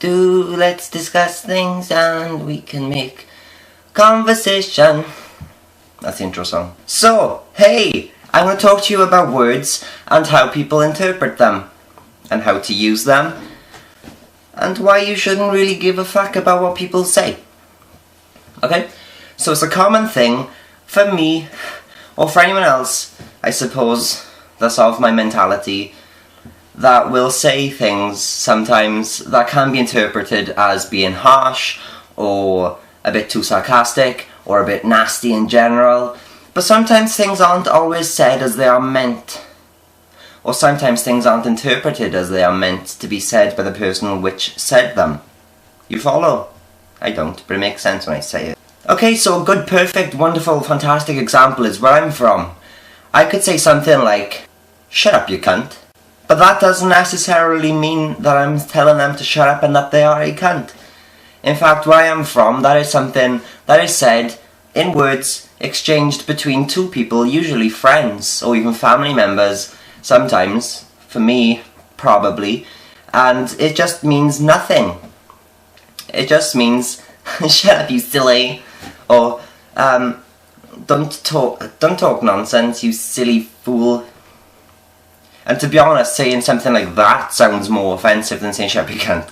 Let's discuss things and we can make conversation. That's the intro song. So, hey, I'm going to talk to you about words and how people interpret them, and how to use them, and why you shouldn't really give a fuck about what people say. Okay? So it's a common thing for me, or for anyone else, I suppose, that's of my mentality, that will say things sometimes that can be interpreted as being harsh, or a bit too sarcastic, or a bit nasty in general. But sometimes things aren't always said as they are meant. Or sometimes things aren't interpreted as they are meant to be said by the person which said them. You follow? I don't, but it makes sense when I say it. Okay, so a good, perfect, wonderful, fantastic example is where I'm from. I could say something like, "Shut up, you cunt." But that doesn't necessarily mean that I'm telling them to shut up and that they are a cunt. In fact, where I am from, that is something that is said in words exchanged between two people, usually friends or even family members, sometimes, for me, probably, and it just means nothing. It just means, "Shut up, you silly," or don't talk nonsense, you silly fool." And to be honest, saying something like that sounds more offensive than saying "shut up, you cunt."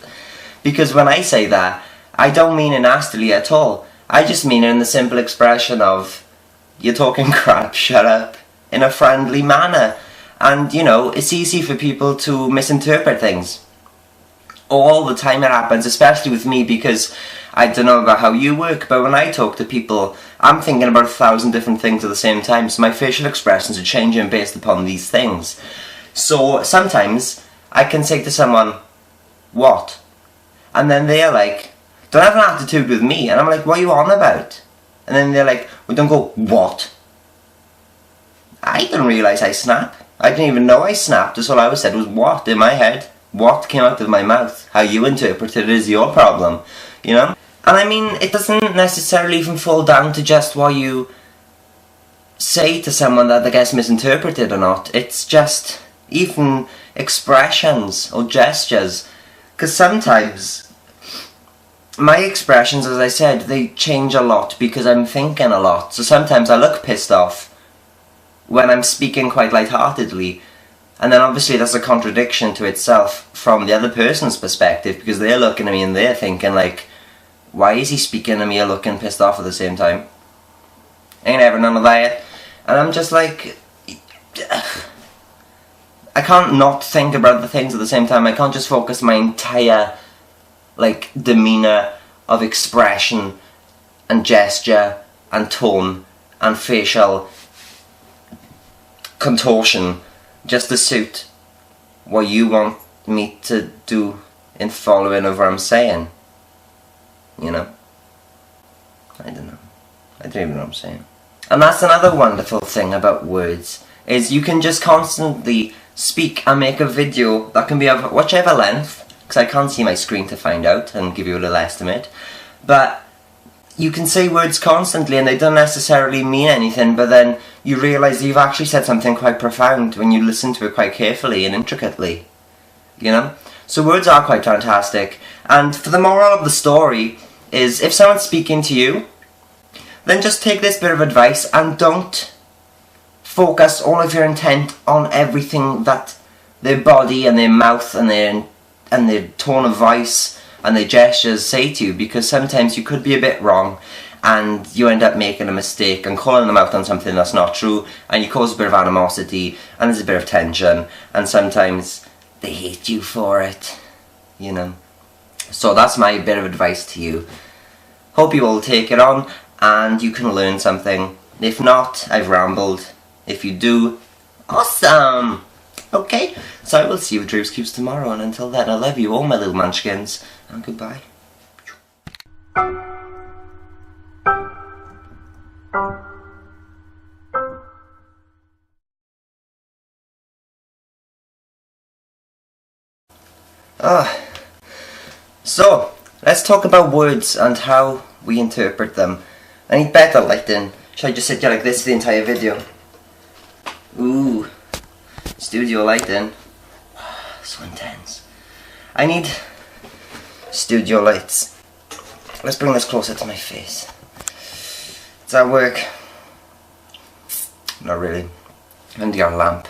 Because when I say that, I don't mean it nastily at all. I just mean it in the simple expression of, "You're talking crap, shut up," in a friendly manner. And, you know, it's easy for people to misinterpret things. All the time it happens, especially with me, because I don't know about how you work, but when I talk to people, I'm thinking about 1,000 different things at the same time, so my facial expressions are changing based upon these things. So sometimes I can say to someone, "What?" And then they're like, "Don't have an attitude with me." And I'm like, "What are you on about?" And then they're like, "Well, don't go, what?" I didn't realise I snap. I didn't even know I snapped. That's all I said was "what" in my head. What came out of my mouth. How you interpret it is your problem, you know? And I mean, it doesn't necessarily even fall down to just what you say to someone that gets misinterpreted or not. It's just even expressions or gestures. Because sometimes my expressions, as I said, they change a lot because I'm thinking a lot. So sometimes I look pissed off when I'm speaking quite lightheartedly, and then obviously that's a contradiction to itself from the other person's perspective, because they're looking at me and they're thinking like, "Why is he speaking to me or looking pissed off at the same time? Ain't ever none of that." And I'm just like, I can't not think about the things at the same time. I can't just focus my entire like demeanour of expression and gesture and tone and facial contortion just to suit what you want me to do in following of what I'm saying. You know? I don't know. I don't even know what I'm saying. And that's another wonderful thing about words, is you can just constantly speak and make a video that can be of whichever length, because I can't see my screen to find out and give you a little estimate, but you can say words constantly and they don't necessarily mean anything, but then you realise you've actually said something quite profound when you listen to it quite carefully and intricately, you know? So words are quite fantastic, and for the moral of the story is, if someone's speaking to you, then just take this bit of advice and don't focus all of your intent on everything that their body and their mouth and their tone of voice and their gestures say to you, because sometimes you could be a bit wrong and you end up making a mistake and calling them out on something that's not true, and you cause a bit of animosity and there's a bit of tension, and sometimes they hate you for it, you know. So that's my bit of advice to you. Hope you all take it on and you can learn something. If not, I've rambled. If you do, awesome! Okay, so I will see you with Drews Cubes tomorrow, and until then, I love you all, my little munchkins, and goodbye. So, let's talk about words and how we interpret them. I need better lighting. Should I just sit here like this for the entire video? Ooh, studio lighting. So intense. I need studio lights. Let's bring this closer to my face. Does that work? Not really. And your lamp.